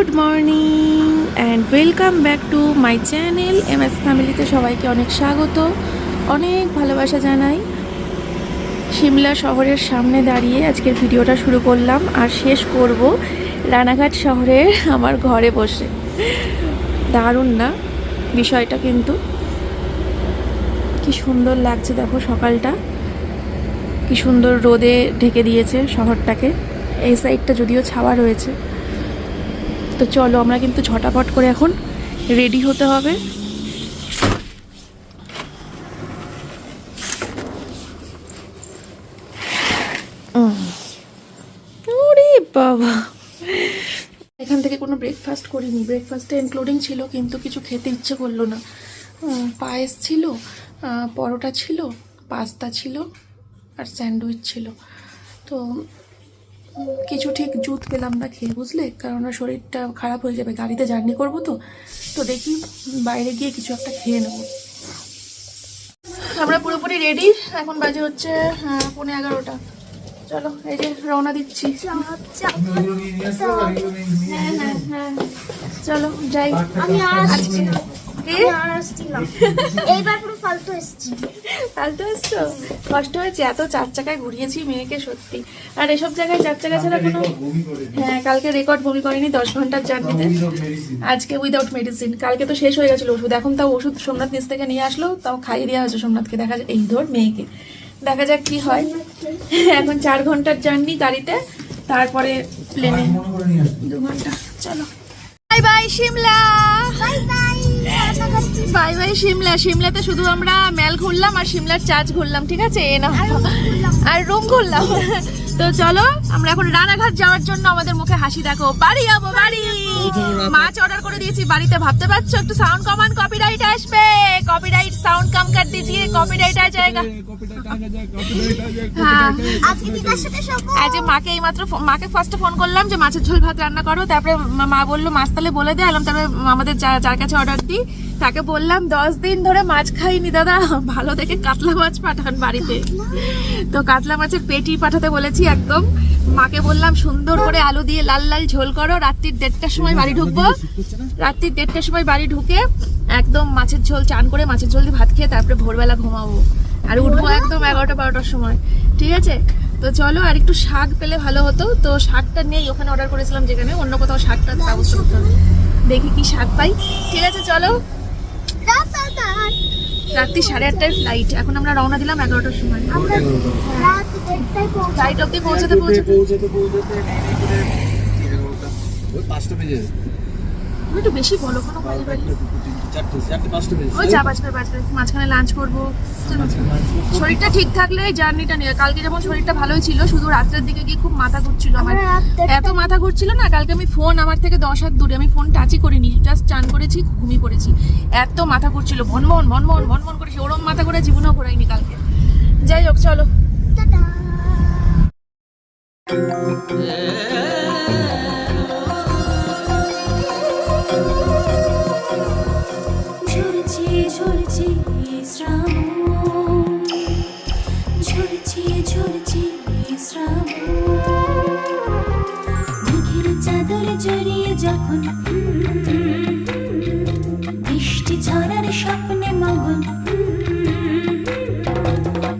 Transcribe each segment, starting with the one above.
Good morning and welcome back to my channel MS ফ্যামিলিতে সবাইকে অনেক স্বাগত, অনেক ভালোবাসা জানাই। সিমলা শহরের সামনে দাঁড়িয়ে আজকের ভিডিওটা শুরু করলাম আর শেষ করব রানাঘাট শহরের আমার ঘরে বসে। দারুণ না বিষয়টা? কিন্তু কি সুন্দর লাগছে দেখো, সকালটা কি সুন্দর রোদে ঢেকে দিয়েছে শহরটাকে। এই সাইডটা যদিও ছাওয়া রয়েছে। তো চলো আমরা কিন্তু ঝটাপট করে এখন রেডি হতে হবে। ওরে বাবা, এখান থেকে কোনো ব্রেকফাস্ট করিনি। ব্রেকফাস্টে ইনক্লুডিং ছিল কিন্তু কিছু খেতে ইচ্ছে করলো না। পায়েস ছিল, পরোটা ছিল, পাস্তা ছিল আর স্যান্ডউইচ ছিল। তো কিছু ঠিক জুত পেলাম না খেয়ে, বুঝলে, কারণ শরীরটা খারাপ হয়ে যাবে, গাড়িতে জার্নি করবো। তো দেখি বাইরে গিয়ে কিছু একটা খেয়ে নেবো। আমরা পুরোপুরি রেডি, এখন বাজে হচ্ছে 11:15। চলো এই যে রওনা দিচ্ছি। হ্যাঁ চলো যাই। ফালতু এসছো, কষ্ট হয়েছে, এত 4 চাকায় ঘুরিয়েছি মেয়েকে সত্যি। আর এসব জায়গায় 4 চাকা ছাড়া কোনো, হ্যাঁ কালকে রেকর্ড বমি করেনি 10 ঘন্টার জার্নিতে। আজকে উইদাউট মেডিসিন। কালকে তো শেষ হয়ে গেছিলো ওষুধ, এখন তাও ওষুধ সোমনাথ নিচ থেকে নিয়ে আসলো, তাও খাইয়ে দেওয়া হয়েছে সোমনাথকে। দেখা যাক, এই ধর মেয়েকে, দেখা যাক কি হয়। এখন 4 ঘন্টার জার্নি গাড়িতে, তারপরে প্লেনে 2 ঘন্টা। চলো bye bye Shimla, bye bye Shimla. সিমলাতে শুধু আমরা মেল ঘুরলাম আর সিমলার চার্চ ঘুরলাম, ঠিক আছে, আর রুম ঘুরলাম। তো চলো আমরা এখন রানাঘাট যাওয়ার জন্য, আমাদের মুখে হাসি দেখো, বাড়ি যাবো বাড়ি। মাছ অর্ডার করে দিয়েছি বাড়িতে, ভাবতে পারছো? একটু সাউন্ড কমান, কপিরাইট আসবে। কপিরাইট সাউন্ড কম কর দিজিয়ে, কপিরাইট आ जाएगा। আজ মাকে এইমাত্র মাকে ফার্স্টে ফোন করলাম যে মাছের ঝোল ভাত রান্না করো, তারপরে মা বললো মাছ তাহলে বলে দে। আলাম তারপরে আমাদের যার কাছে অর্ডার দিই তাকে বললাম 10 দিন ধরে মাছ খাইনি দাদা, ভালো দেখে কাতলা মাছ পাঠান বাড়িতে। তো কাতলা মাছের পেটি পাঠাতে বলেছি একদম। মাকে বললাম সুন্দর করে আলু দিয়ে লাল লাল ঝোল করো, রাত্রির 1:30টার সময় বাড়ি ঢুকবো। রাত্রির 1:30টার সময় বাড়ি ঢুকে একদম মাছের ঝোল চান করে মাছের ঝোল দিয়ে ভাত খেয়ে তারপরে ভোরবেলা ঘুমাবো আর উঠবো একদম 11টা-12টার সময়, ঠিক আছে? তো চলো, আর একটু শাক পেলে ভালো হতো। তো শাকটা নেই, ওখানে অর্ডার করেছিলাম যেখানে, অন্য কোথাও শাকটা ব্যবস্থা করতে হবে। দেখি কি শাক পাই, ঠিক আছে? চলো, রাত্রি 8:30টায় ফ্লাইট, এখন আমরা রওনা দিলাম 11টার সময়। ফ্লাইট অব্দি পৌঁছাতে একটু বেশি বলো, কোনো ওই যা বাজবে, মাঝখানে লাঞ্চ করবো। শরীরটা ঠিক থাকলে জার্নিটা নিয়ে, কালকে যেমন শরীরটা ভালোই ছিল, শুধু রাত্রের দিকে গিয়ে খুব মাথা ঘুরছিল আমার। এত মাথা ঘুরছিল না, কালকে আমি ফোন আমার থেকে 10 হাত দূরে, আমি ফোন টাচই করিনি, জাস্ট চান করেছি, ঘুমিয়ে পড়েছি। এত মাথা ঘুরছিল, ভনভন করেছি, ওরম মাথা করে জীবনেও ঘোরাইনি কালকে। যাই হোক চলো। যখন বৃষ্টি ঝরার স্বপ্নে মগন,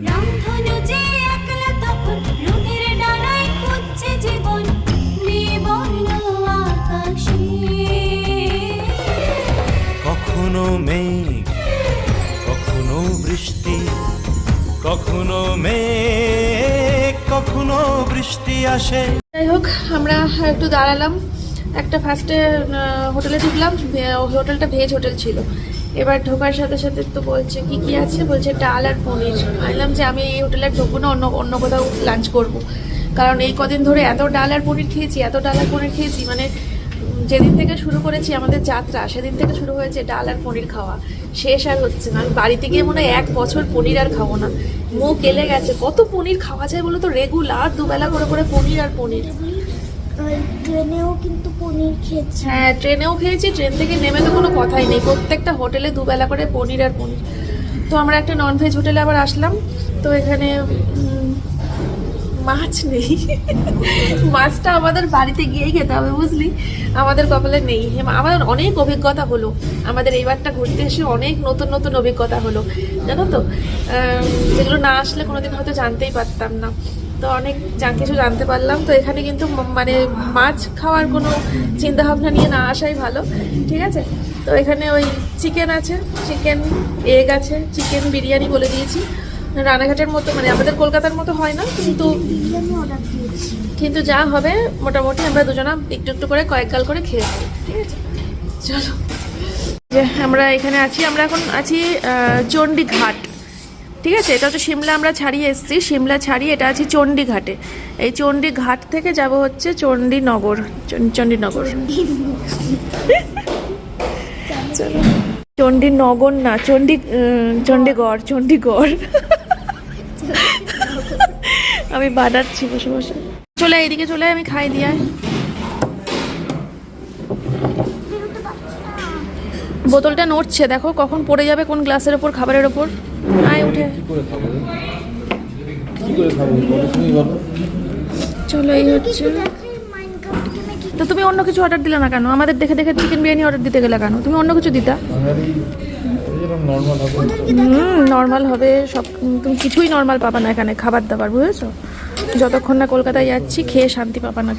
রামধনু যে একলা তখন রোদের ডানায় খুঁজছে জীবন বিবর্ণ আকাশে। কখনো মেঘ, কখনো বৃষ্টি, কখনো মেঘ, কখনো বৃষ্টি আসে। যাই হোক, আমরা একটু দাঁড়ালাম, একটা ফার্স্টে হোটেলে ঢুকলাম। হোটেলটা ভেজ হোটেল ছিল। এবার ঢোকার সাথে সাথে তো বলছে কি আছে, বলছে ডাল আর পনির। বললাম যে আমি এই হোটেলে ঢুকবো না, অন্য কোথাও লাঞ্চ করব। কারণ এই কদিন ধরে এত ডাল আর পনির খেয়েছি, মানে যেদিন থেকে শুরু করেছি আমাদের যাত্রা সেদিন থেকে শুরু হয়েছে ডাল আর পনির খাওয়া, শেষ আর হচ্ছে না। আমি বাড়িতে গিয়ে মনে হয় 1 বছর পনির আর খাবো না, মুখ এলে গেছে। কত পনির খাওয়া যায় বলো তো? রেগুলার 2 বেলা করে পনির আর পনির। ট্রেনেও কিন্তু পনির খেয়েছি। হ্যাঁ ট্রেনেও খেয়েছি, ট্রেন থেকে নেমে তো কোনো কথাই নেই, প্রত্যেকটা হোটেলে 2 বেলা করে পনির আর পনির। তো আমরা একটা ননভেজ হোটেলে আবার আসলাম। তো এখানে মাছ নেই। মাছটা আমাদের বাড়িতে গিয়েই খেতে হবে, বুঝলি, আমাদের কপালে নেই। আমাদের অনেক অভিজ্ঞতা হলো, আমাদের এইবারটা ঘুরতে এসে অনেক নতুন নতুন অভিজ্ঞতা হলো, জানো তো, যেগুলো না আসলে কোনোদিন হয়তো জানতেই পারতাম না। তো অনেক কিছু জানতে পারলাম। তো এখানে কিন্তু মানে মাছ খাওয়ার কোনো চিন্তা ভাবনা নিয়ে না আসাই ভালো, ঠিক আছে। তো এখানে ওই চিকেন আছে, চিকেন এগ আছে, চিকেন বিরিয়ানি বলে দিয়েছি। রানাঘাটের মতো, মানে আমাদের কলকাতার মতো হয় না, কিন্তু যা হবে মোটামুটি আমরা দুজনা একটু একটু করে কয়েক গাল করে খেয়ে নেবো, ঠিক আছে। চলো, যে আমরা এখানে আছি, আমরা এখন আছি চণ্ডীঘাট, ঠিক আছে। এটা হচ্ছে সিমলা, আমরা ছাড়িয়ে এসেছি, সিমলা ছাড়িয়ে এটা আছি চণ্ডীঘাটে। এই চণ্ডীঘাট থেকে যাব হচ্ছে চণ্ডীনগর, চণ্ডীনগর। চলো, চণ্ডীনগর না, চণ্ডীগড়, চণ্ডীগড়। আমি বানাচ্ছি বসে বসে। চলে এইদিকে চলে, আমি খাই দিয়ে। বোতলটা নড়ছে, দেখো কখন পড়ে যাবে কোন গ্লাসের ওপর, খাবারের ওপর। আয় উঠে, চলো। এই হচ্ছে, তো তুমি অন্য কিছু অর্ডার দিলে না কেন? আমাদের দেখে দেখে চিকেন বিরিয়ানি অর্ডার দিতে গেলে কেন? তুমি অন্য কিছু দিতা। নর্মাল হবে সব, তুমি কিছুই নর্মাল পাবা না এখানে খাবার দাবার, বুঝেছো। যতক্ষণ না কলকাতায় যাচ্ছি খেয়ে শান্তি পাবা না,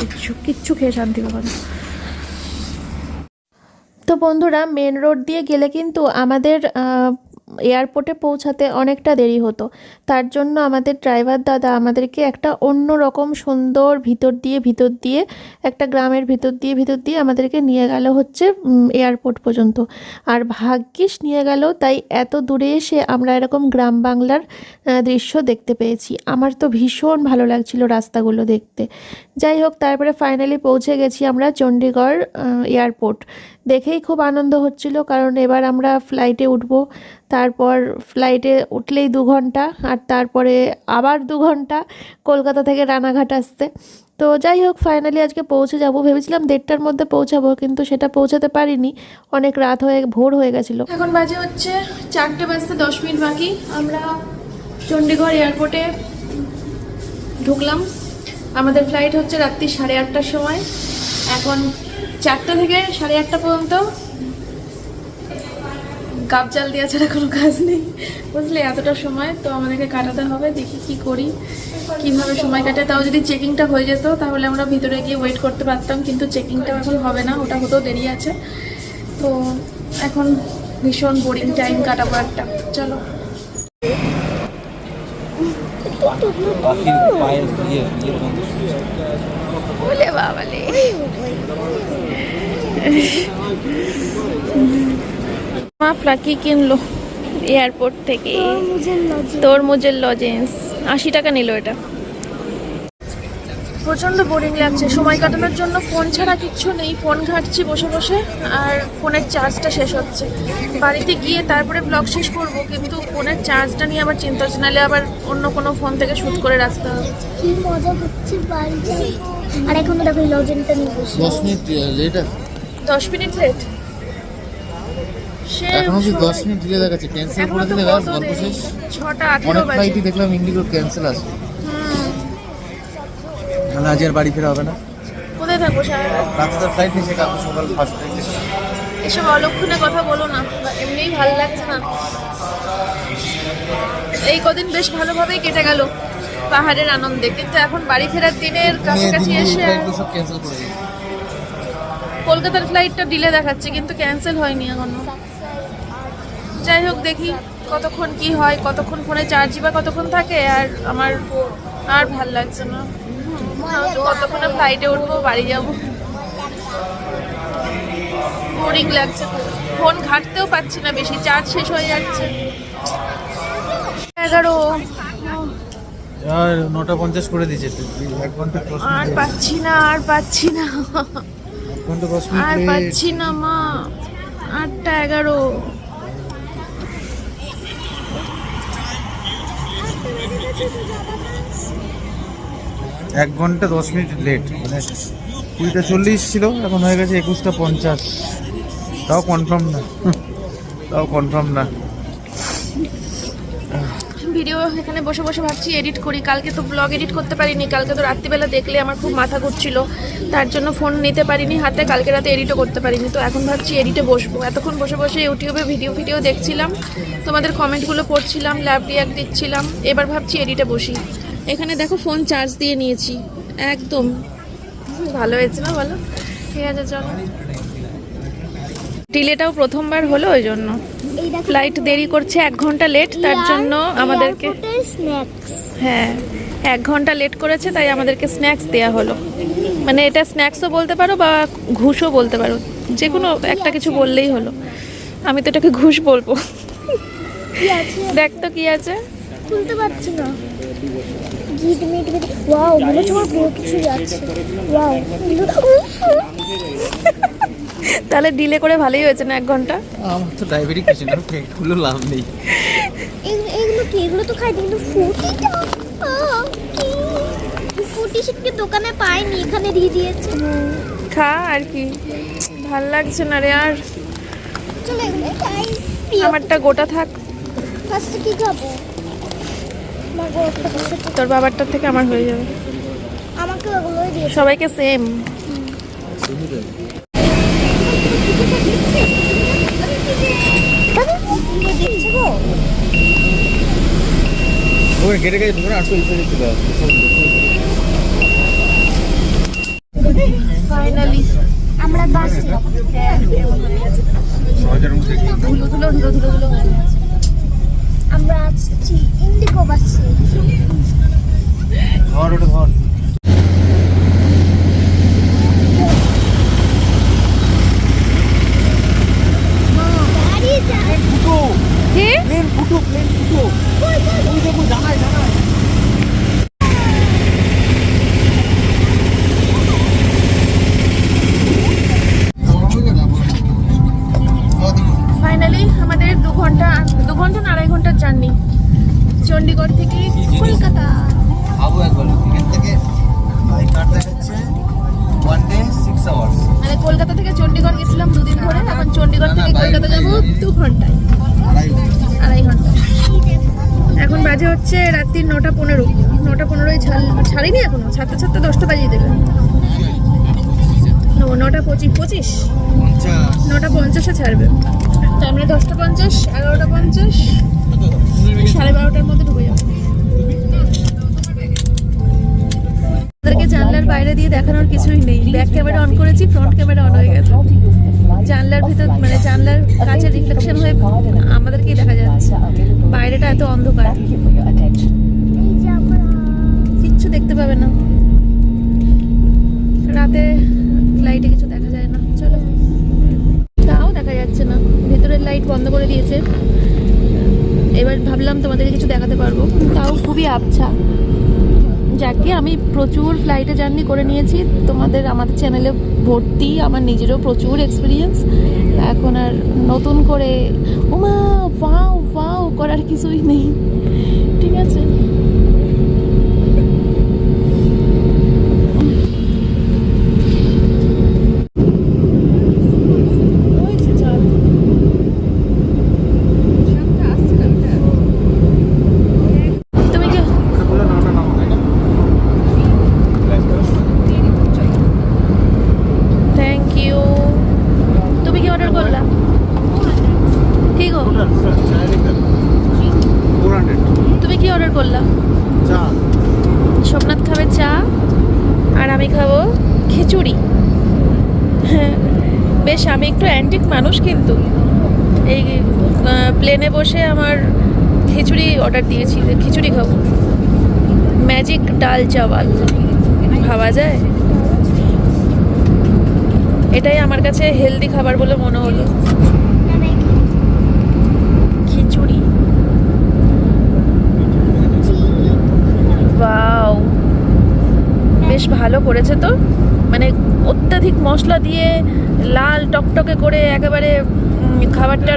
কিচ্ছু খেয়ে শান্তি পাবা না। তো বন্ধুরা, মেন রোড দিয়ে গেলে কিন্তু আমাদের এয়ারপোর্টে পৌঁছাতে অনেকটা দেরি হতো। তার জন্য আমাদের ড্রাইভার দাদা আমাদেরকে একটা অন্য রকম সুন্দর ভিতর দিয়ে একটা গ্রামের ভিতর দিয়ে আমাদেরকে নিয়ে গেল হচ্ছে এয়ারপোর্ট পর্যন্ত। আর ভাগ্যিস নিয়ে গেল, তাই এত দূরে এসে আমরা এরকম গ্রাম বাংলার দৃশ্য দেখতে পেয়েছি। আমার তো ভীষণ ভালো লাগছিল রাস্তাগুলো দেখতে। যাই হোক, তারপরে ফাইনালি পৌঁছে গেছি আমরা চণ্ডীগড় এয়ারপোর্ট। দেখেই খুব আনন্দ হচ্ছিল, কারণ এবার আমরা ফ্লাইটে উঠবো। তারপর ফ্লাইটে উঠলেই 2 ঘন্টা, আর তারপরে আবার 2 ঘন্টা কলকাতা থেকে রানাঘাট আসতে। তো যাই হোক, ফাইনালি আজকে পৌঁছে যাব। ভেবেছিলাম 1:30টার মধ্যে পৌঁছাবো, কিন্তু সেটা পৌঁছাতে পারিনি, অনেক রাত ভোর হয়ে গেছিলো। এখন বাজে হচ্ছে 4টে বাজতে 10 মিনিট বাকি। আমরা চণ্ডীগড় এয়ারপোর্টে ঢুকলাম। আমাদের ফ্লাইট হচ্ছে রাত্রি 8:30টার সময়। এখন 4টা থেকে 8:30 পর্যন্ত কাপ জাল দেওয়া ছাড়া কোনো কাজ নেই, বুঝলে। এতটা সময় তো আমাদেরকে কাটাতে হবে। দেখি কি করি, কিভাবে সময় কাটে। তাও যদি চেকিংটা হয়ে যেত তাহলে আমরা ভিতরে গিয়ে ওয়েট করতে পারতাম, কিন্তু চেকিংটা এখন হবে না, ওটা হতেও দেরি আছে। তো এখন ভীষণ বোরিং টাইম কাটাবো একটা। চলো, বলে বাবালে ফ্লাকি কিনলো এয়ারপোর্ট থেকে, তরমুজের লজেন্স। 80 টাকা নিল এটা। প্রচণ্ড বোরিং লাগছে, সময় কাটানোর জন্য ফোন ছাড়া কিচ্ছু নেই। ফোন ঘাঁটছি বসে বসে, আর ফোনের চার্জটা শেষ হচ্ছে। বাড়িতে গিয়ে তারপরে ব্লগ শেষ করব, কিন্তু ফোনের চার্জটা নিয়ে আবার চিন্তা হচ্ছে, নাহলে আবার অন্য কোনো ফোন থেকে শুট করে রাখতে হবে। কি মজা হচ্ছে বাড়িতে। আর এখন তো দেখো লজেনটা নিয়ে বসে 10 মিনিট লেট। 10 minute late. এখনো কি 10 মিনিট ডিলে দেখাচ্ছে? ক্যান্সেল করে দিলে গল্প শেষ। 6:18 অনেক বাজে। ফ্লাইটই দেখলাম ইন্ডিগো ক্যান্সেল আছে। মানে আজ আর বাড়ি ফেরা হবে না। কোথায় থাকবো সারা রাত? রাতে তো ফ্লাইট নিয়েছে, কালকে সকাল ফার্স্ট ফ্লাইট। এসব অলক্ষণে কথা বলো না, এমনিই ভালো লাগছে না। এই কদিন বেশ ভালোভাবেই কেটে গেল পাহাড়ের আনন্দে, কিন্তু এখন বাড়ি ফেরার দিনের কাছাকাছি এসে সব ক্যান্সেল করে দিয়েছে। কলকাতার ফ্লাইটটা ডিলে দেখাচ্ছে, কিন্তু ক্যান্সেল হয়নি এখনো। যাই হোক, দেখি কতক্ষণ কি হয়, কতক্ষণ ফোনে চার্জই বা কতক্ষণ থাকে। আর আমার আর ভাল লাগছে না, কতক্ষণে ফ্লাইটে উঠবো, বাড়ি যাবো। বোরিং লাগছে, ফোন ঘাঁটতেও পাচ্ছি না, বেশি চার্জ শেষ হয়ে যাচ্ছে। 11 আর 9:50 করে দিয়েছে। 1 ঘন্টা 10 মিনিট। আর পাচ্ছি না, আর পাচ্ছি না, 1 ঘন্টা 10 মিনিট আর late। পাচ্ছি না মা। 8:11। 1 ঘন্টা 10 মিনিট লেট। মানে 20:40 ছিল, এখন হয়ে গেছে 21:50। তাও কনফার্ম না। ভিডিও এখানে বসে বসে ভাবছি এডিট করি। কালকে তো ব্লগ এডিট করতে পারিনি, কালকে তো রাত্রিবেলা দেখলে আমার খুব মাথা ঘুরছিল, তার জন্য ফোন নিতে পারিনি হাতে, কালকে রাতে এডিটও করতে পারিনি। তো এখন ভাবছি এডিটে বসবো। এতক্ষণ বসে বসে ইউটিউবে ভিডিও দেখছিলাম, তোমাদের কমেন্টগুলো পড়ছিলাম, ল্যাব রিয়াক্ট দিচ্ছিলাম। এবার ভাবছি এডিটে বসি। এখানে দেখো ফোন চার্জ দিয়ে নিয়েছি একদম। ভালো হয়েছে না বলো? ঠিক আছে চলো। ডিলেটাও প্রথমবার হলো, ওই জন্য এই দেখো ফ্লাইট দেরি করছে 1 ঘন্টা লেট, তার জন্য আমাদেরকে স্ন্যাক্স। হ্যাঁ 1 ঘন্টা লেট করেছে, তাই আমাদেরকে স্ন্যাক্স দেওয়া হলো। মানে এটা স্ন্যাক্সও বলতে পারো বা ঘুষও বলতে পারো, যে কোনো একটা কিছু বললেই হলো। আমি তো এটাকে ঘুষ বলবো। কি আছে দেখ তো কি আছে। খুলতে পারছি না। গিট মিট গিট, ওয়াও, মনে হচ্ছে আমার পুরো কিছু আছে। ওয়াও, তাহলে ডিলে করে ভালোই হয়েছে না 1 ঘন্টা। আমার তো ডায়াবেটিক কিছু না, পেটগুলো লাভ নেই। এগুলো কি? এগুলো তো খাই, কিন্তু ফুটিটা ফুটি সেটকে দোকানে পাইনি, এখানে দিয়ে দিয়েছে। খা আর কি, ভাল লাগছে না রে আর। চলো এগুলো খাই। আমারটা গোটা থাক। ফার্স্টে কি খাবো? তোর বাবারটার থেকে আমার হয়ে যাবে। আমাকে ওগুলোই দিয়ে সবাইকে সেম। দিচ্ছে গো। ওই গেটে গেছে তোমরা 800 চলে আসবে। ফাইনালি আমরা বাসে ধুলো আমরা আসছি ইন্ডিগো বাসে। ধর ওটা ধর। দাঁড়িয়ে যা। ফুটো কি? প্লেন ফুটো ওই দেখো জানাই ফাইনালি আমাদের 2 ঘন্টা না 2.5 ঘন্টার জার্নি চণ্ডীগড় থেকে কলকাতা। আবু একবার এখান থেকে বাই কার দেখাচ্ছে 1 ডে 6 আওয়ার্স। মানে কলকাতা থেকে চণ্ডীগড় গেছিলাম 2 দিন ধরে, এখন চণ্ডীগড় থেকে কলকাতা যাব 2 ঘন্টায়, 2.5 ঘন্টা। এখন বাজে হচ্ছে রাত্রি 9:15। 9:15 ছাড়িনি এখনো, ছাড়তে 10টা বাজিয়ে দেবে। 9:25 9:50 ছাড়বে। তাই আমরা 10:50 11:50 12:30 মধ্যে ঢুকে যাবো। আমাদেরকে জানলার বাইরে দিয়ে দেখানোর কিছুই নেই। ব্যাক ক্যামেরা অন করেছি, ফ্রন্ট ক্যামেরা অন হয়ে গেছে। জানলার ভিতর মানে জানলার কাছে রিফ্লেকশন হয়ে আমাদেরকেই দেখা যাচ্ছে। বাইরেটা এত অন্ধকার, এই যে আমরা কিচ্ছু দেখতে পাবে না। রাতে লাইটে কিছু দেখা যায় না। চলো, তাও দেখা যাচ্ছে না, ভেতরের লাইট বন্ধ করে দিয়েছে। এবার ভাবলাম তোমাদেরকে কিছু দেখাতে পারবো, তাও খুবই আবছা। যাকে আমি প্রচুর ফ্লাইটে জার্নি করে নিয়েছি, আমাদের চ্যানেলে ভর্তি, আমার নিজেরও প্রচুর এক্সপিরিয়েন্স। এখন আর নতুন করে ওমা ওয়াও করার কিছুই নেই। ঠিক আছে, তুমি কি থ্যাংক ইউ। তুমি কি অর্ডার করলা? কি গো, 400 তুমি কি অর্ডার করলা? চা। সোমনাথ খাবে চা আর আমি খাবো খিচুড়ি। হ্যাঁ বেশ, আমি একটু অ্যান্টিক মানুষ, কিন্তু এই প্লেনে বসে আমার খিচুড়ি অর্ডার দিয়েছি, খিচুড়ি খাবো। ম্যাজিক ডাল চাওয়াল, ভাবা যায়? এটাই আমার কাছে হেলদি খাবার বলে মনে হলো। খিচুড়ি, ওয়াও, বেশ ভালো করেছে তো। মানে অত্যাধিক মশলা দিয়ে লাল টকটকে করে একেবারে খাবারটা।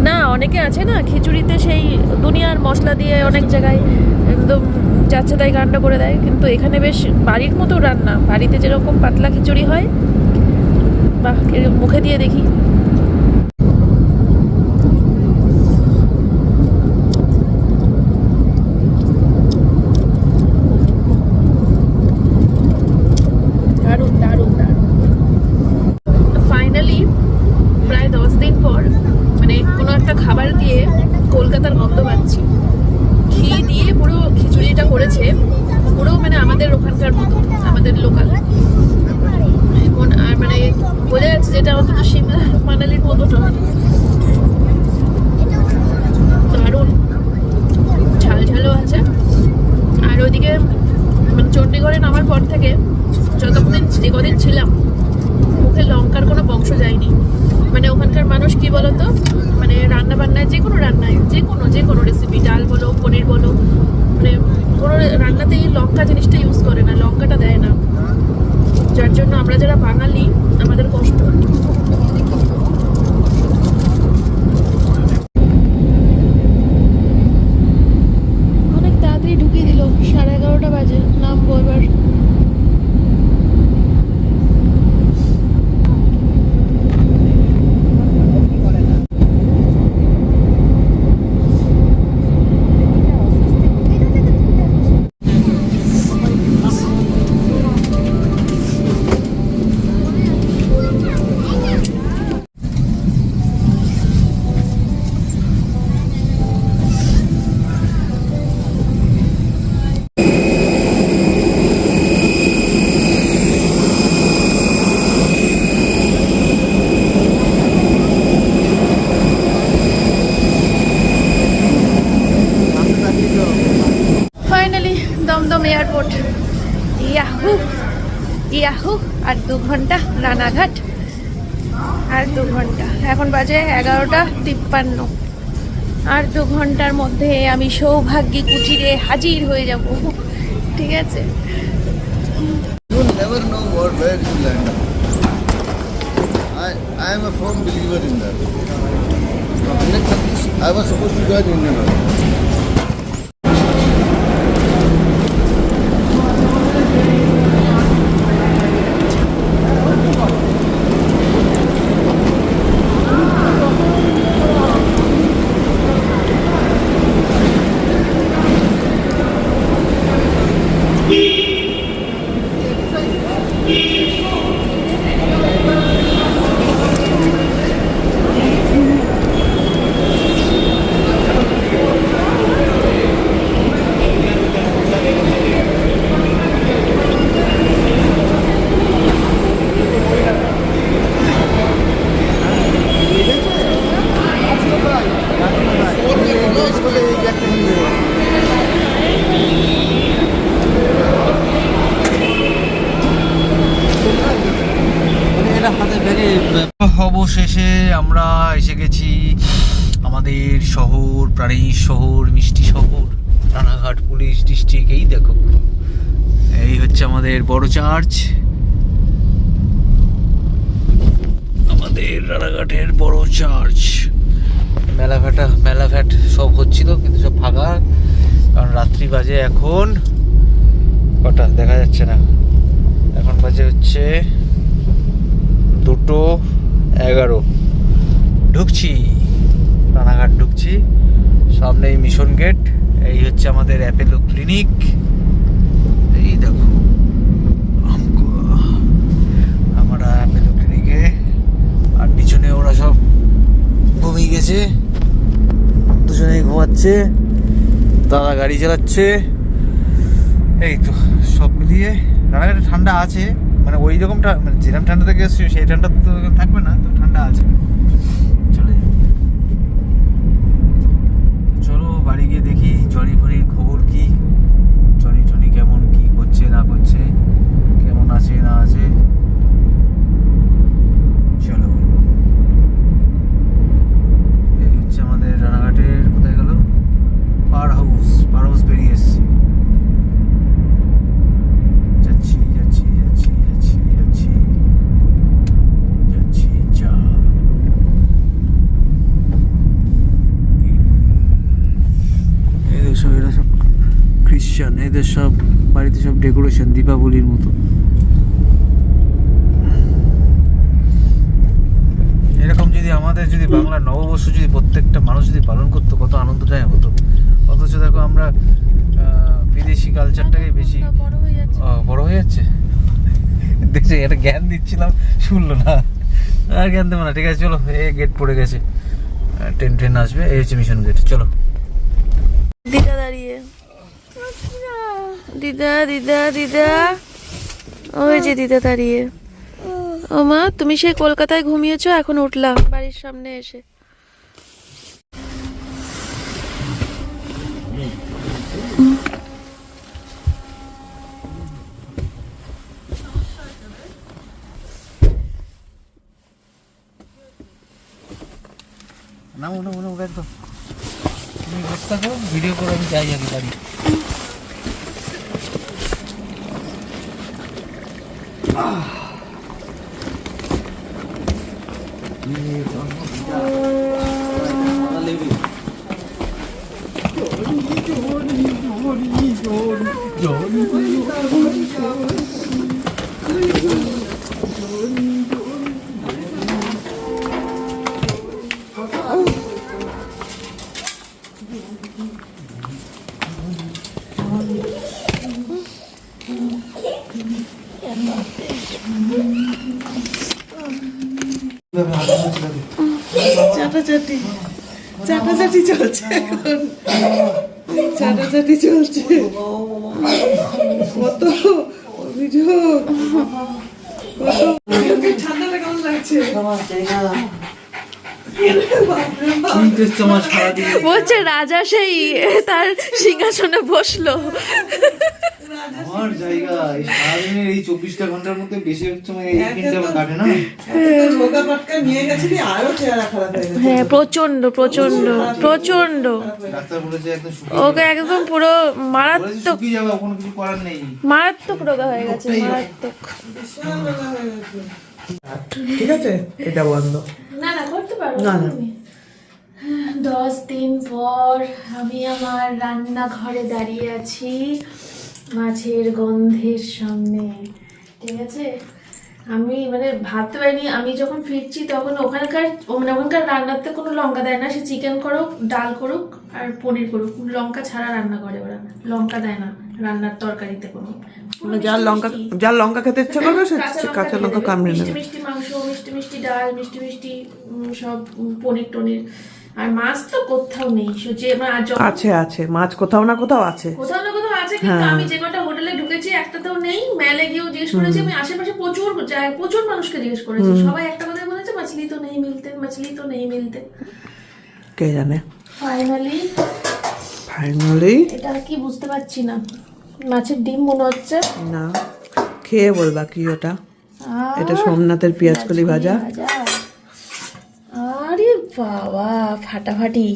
না, অনেকে আছে না খিচুড়িতে সেই দুনিয়ার মশলা দিয়ে অনেক জায়গায় একদম যাচ্ছে তাই কাণ্ড করে দেয়, কিন্তু এখানে বেশ বাড়ির মতো রান্না। বাড়িতে যেরকম পাতলা খিচুড়ি হয়, বাহ, মুখে দিয়ে দেখি। যেটা অন্তত সিমলা মানালির মতো নয়। দারুণ ঝাল ঝালও আছে। আর ওইদিকে মানে চণ্ডীগড়ে নামার পর থেকে যতদিন কদিন ছিলাম মুখে লঙ্কার কোনো বংশ যায়নি। মানে ওখানকার মানুষ কি বলতো, মানে রান্না বান্নায় যে কোনো রেসিপি, ডাল বলো পনির বলো, মানে কোনো রান্নাতেই লঙ্কা জিনিসটা ইউজ করে না, লঙ্কাটা দেয় না, যার জন্য আমরা যারা বাঙালি আমাদের কষ্ট। অনেক তাড়াতাড়ি ঢুকিয়ে দিল, 11:30 বাজে, নামবো এবার। Finally Dum Dum airport. Yahoo yahoo, আর 2 ঘন্টা রানাঘাট, আর 2 ঘন্টা। এখন বাজে 11:53। আর 2 ঘন্টার মধ্যে আমি সৌভাগ্যী কুটিরে হাজির হয়ে যাব। ঠিক আছে। You never know where you land up. I am a firm believer in that. I was supposed to join Indian Oil. অবশেষে আমরা এসে গেছি আমাদের শহর, প্রাণীর শহর, মিষ্টি শহর, রানাঘাট পুলিশ ডিস্ট্রিক্ট। এই দেখো, এই হচ্ছে আমাদের বড় চার্চ, আমাদের রানাঘাটের বড় চার্চ। মেলাঘাট সব হচ্ছিল, কিন্তু সব ফাঁকা, কারণ রাত্রি বাজে এখন কটা দেখা যাচ্ছে না। এখন বাজে হচ্ছে 2:11। ঢুকছি রানাঘাট, ঢুকছি। সামনেই মিশন গেট। এই হচ্ছে আমাদের অ্যাপেলো ক্লিনিক। এই দেখো আমরা অ্যাপেলো ক্লিনিকে, আর পিছনে ওরা সব ঘুমিয়ে গেছে, দুজনেই ঘুমাচ্ছে, দাদা গাড়ি চালাচ্ছে। এই তো সব মিলিয়ে রানাঘাটে ঠান্ডা আছে, মানে ওই রকমটা, মানে যেরকম ঠান্ডা থেকে এসছে সেই ঠান্ডা তো থাকবে না, তো ঠান্ডা আছে। চলে চলো বাড়ি গিয়ে দেখি জনি ফনির খবর কি, জনি কেমন, কি করছে না করছে, কেমন আছে না আছে। চলো, এই হচ্ছে আমাদের রানাঘাটের, কোথায় গেল, পার হাউস বেরিয়ে এসছি। যাচ্ছি যা। এরা সব খ্রিস্টান, এদের সব বাড়িতে সব ডেকোরেশন দীপাবলির মতো। এরকম যদি আমাদের যদি বাংলা নববর্ষ যদি প্রত্যেকটা মানুষ যদি পালন করতো, কত আনন্দটাই হতো। অথচ দেখো আমরা বিদেশি কালচারটাকে বেশি বড় হয়ে যাচ্ছে। দেখছি এটা জ্ঞান দিচ্ছিলাম, শুনলো না, আর জ্ঞান দেবো না। ঠিক আছে চলো, এই গেট পড়ে গেছে, ট্রেন আসবে। এই হচ্ছে মিশন গেট। চলো, দিদা দাঁড়িয়ে, দিদা, ওই যে দিদা দাঁড়িয়ে, ও মা, তুমি সেই কলকাতায় ঘুমিয়েছো, এখন উঠলাম বাড়ির সামনে এসে। নামো নামো নামো একদম, তুমি বসে থাকো, ভিডিও করে আমি যাই আগে বাড়ি। চাটাচাটি চাটাচাটি চলছে এখন, চাটাচাটি চলছে, কত অভিযোগ, কত অভিযোগের ঠান্ডাটা কেমন লাগছে? বলছে রাজা সেই তার সিংহাসনে বসলো। আমার জায়গা এই সারাদিনের এই 24টা ঘন্টার মধ্যে বেশিরভাগ সময় এই দিনটা কাটে না। রোগা পাটকা নিয়ে গেছিলি, আরো চেহারা খারাপ হয়ে গেছে। হ্যাঁ, প্রচন্ড প্রচন্ড প্রচন্ড। ডাক্তার বলেছে একদম শুকিয়ে ওকে একদম পুরো বলেছে মারাত্মক শুকিয়ে যাবে, কোনো কিছু করার নেই। মারাত্মক রোগা হয়ে গেছে, মারাত্মক। বিশাল রোগা হয়ে গেছে। ঠিক আছে, এটা বন্ধ। না না, করতে পারো না, না। তুমি। 10 দিন পর আমি আমার রান্নাঘরে দাঁড়িয়ে আছি মাছের গন্ধের সামনে, ঠিক আছে। আমি মানে ভাবতে পারিনি, আমি যখন ফিরছি তখন ওখানকার রান্নাতে কোনো লঙ্কা দেয় না, সে চিকেন করুক, ডাল করুক আর পনির করুক, লঙ্কা ছাড়া রান্না করে ওরা, লঙ্কা দেয় না রান্নার তরকারিতে কোনো। যার লঙ্কা খেতে ইচ্ছা করবে সে কাঁচা লঙ্কা কামড়ে মিষ্টি নেবে। মিষ্টি মাংস, মিষ্টি মিষ্টি ডাল, মিষ্টি মিষ্টি সব পনির টনির। আর মাছ তো কোথাও নেই, আছে আছে, মাছ কোথাও না কোথাও আছে। কোথাও না কোথাও আছে, কিন্তু আমি যে কটা হোটেলে ঢুকেছি একটাতেও নেই। মেলে গিয়েও জিজ্ঞেস করেছি, আমি আশেপাশে প্রচুর মানুষকে জিজ্ঞেস করেছি, সবাই একটা কথাই বলেছে, মাছলি তো নেই মিলতে, মাছলি তো নেই মিলতে। কে জানে। ফাইনালি এটা কি বুঝতে পারছি না, মাছের ডিম মনে হচ্ছে। না, খেয়ে বলবা কি ওটা। এটা সোমনাথের পেঁয়াজকলি ভাজা। আরে বাবা, ফাটাফাটি।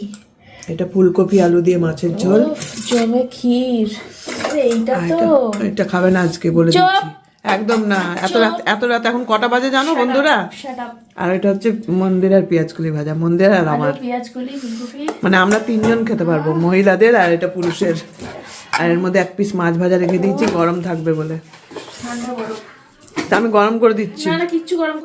এটা ফুলকপি আলু দিয়ে মাছের ঝোল। জমে ক্ষীর। এইটা তো এটা খাবে না আজকে বলে দিচ্ছি, একদম না। এত রাত এখন কটা বাজে জানো বন্ধুরা? আর এটা হচ্ছে মন্দিরের পেঁয়াজকলি ভাজা, মন্দির আর আমার, পেঁয়াজকলি ফুলকপি, মানে আমরা 3 জন খেতে পারবো, মহিলাদের আর এটা পুরুষের। আর এর মধ্যে 1 পিস মাছ ভাজা রেখে দিয়েছি, গরম থাকবে বলে। ঠান্ডা বরফ। তা আমি গরম করে দিচ্ছি। না না, কিচ্ছু গরম